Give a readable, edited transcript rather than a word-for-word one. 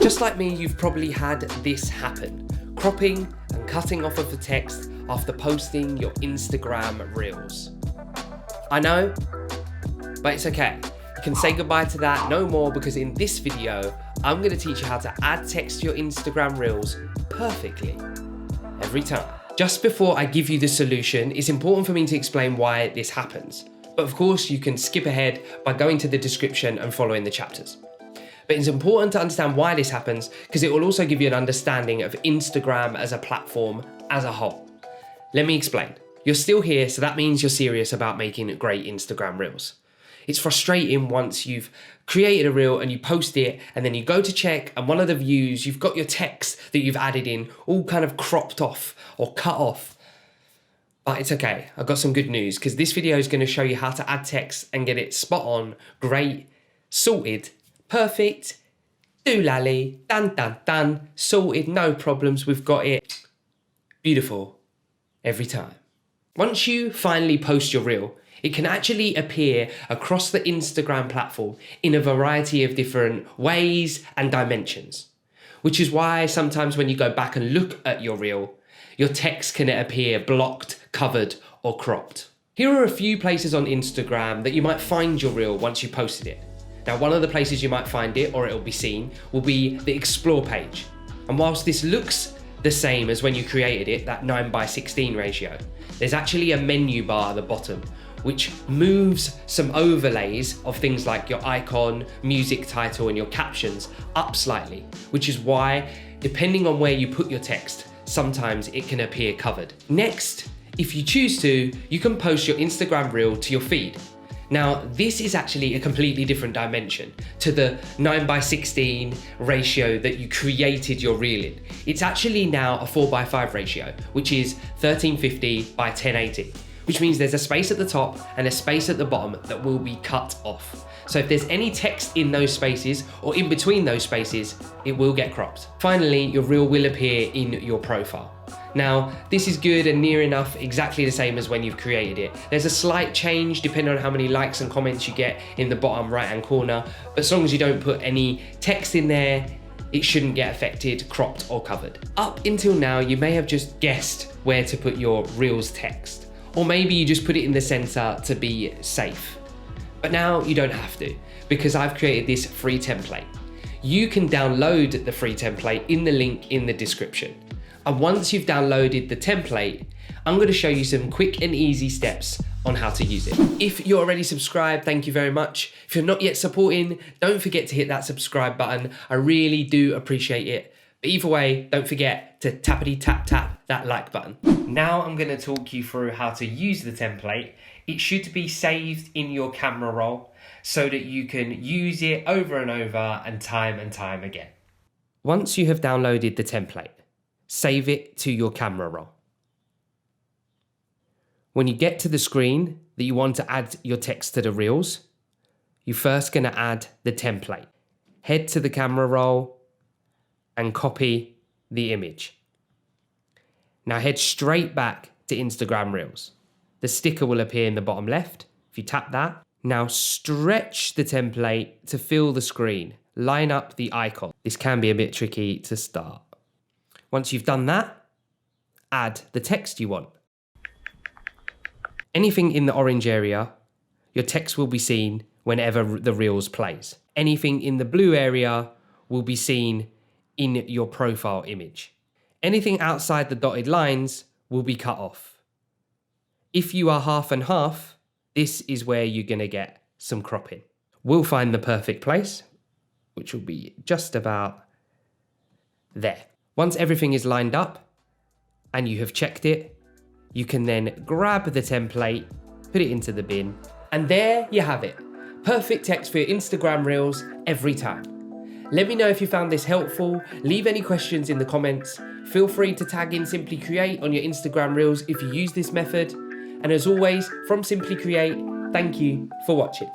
Just like me, you've probably had this happen, cropping and cutting off of the text after posting your Instagram Reels. I know, but it's okay. You can say goodbye to that no more, because in this video, I'm going to teach you how to add text to your Instagram Reels perfectly every time. Just before I give you the solution, it's important for me to explain why this happens. But of course, you can skip ahead by going to the description and following the chapters. But it's important to understand why this happens, because it will also give you an understanding of Instagram as a platform as a whole. Let me explain. You're still here, so that means you're serious about making great Instagram Reels. It's frustrating once you've created a reel and you post it and then you go to check, and one of the views, you've got your text that you've added in all kind of cropped off or cut off. But it's okay, I've got some good news, because this video is going to show you how to add text and get it spot on, great, sorted, perfect, doolally, done, sorted, no problems, we've got it, beautiful, every time. Once you finally post your reel, it can actually appear across the Instagram platform in a variety of different ways and dimensions, which is why sometimes when you go back and look at your reel, your text can appear blocked, covered, or cropped. Here are a few places on Instagram that you might find your reel once you posted it. Now, one of the places you might find it, or it'll be seen, will be the Explore page. And whilst this looks the same as when you created it, that 9:16 ratio, there's actually a menu bar at the bottom, which moves some overlays of things like your icon, music title, and your captions up slightly, which is why, depending on where you put your text, sometimes it can appear covered. Next, if you choose to, you can post your Instagram reel to your feed. Now, this is actually a completely different dimension to the 9:16 ratio that you created your reel in. It's actually now a 4:5 ratio, which is 1350 by 1080, which means there's a space at the top and a space at the bottom that will be cut off. So if there's any text in those spaces or in between those spaces, it will get cropped. Finally, your reel will appear in your profile. Now, this is good and near enough exactly the same as when you've created it. There's a slight change depending on how many likes and comments you get in the bottom right-hand corner, but as long as you don't put any text in there, it shouldn't get affected, cropped, or covered. Up until now, you may have just guessed where to put your reel's text, or maybe you just put it in the center to be safe. But now you don't have to, because I've created this free template. You can download the free template in the link in the description. And once you've downloaded the template, I'm going to show you some quick and easy steps on how to use it. If you're already subscribed, thank you very much. If you're not yet supporting, don't forget to hit that subscribe button. I really do appreciate it. But either way, don't forget to tappity tap that like button. Now I'm going to talk you through how to use the template. It should be saved in your camera roll so that you can use it over and over and time again. Once you have downloaded the template, save it to your camera roll. When you get to the screen that you want to add your text to the reels, you're first going to add the template. Head to the camera roll and copy the image. Now head straight back to Instagram Reels. The sticker will appear in the bottom left. If you tap that, now stretch the template to fill the screen. Line up the icon. This can be a bit tricky to start. Once you've done that, add the text you want. Anything in the orange area, your text will be seen whenever the Reels plays. Anything in the blue area will be seen in your profile image. Anything outside the dotted lines will be cut off. If you are half and half, this is where you're going to get some cropping. We'll find the perfect place, which will be just about there. Once everything is lined up and you have checked it, you can then grab the template, put it into the bin, and there you have it. Perfect text for your Instagram Reels every time. Let me know if you found this helpful. Leave any questions in the comments. Feel free to tag in Simply Create on your Instagram Reels if you use this method. And as always, from Simply Create, thank you for watching.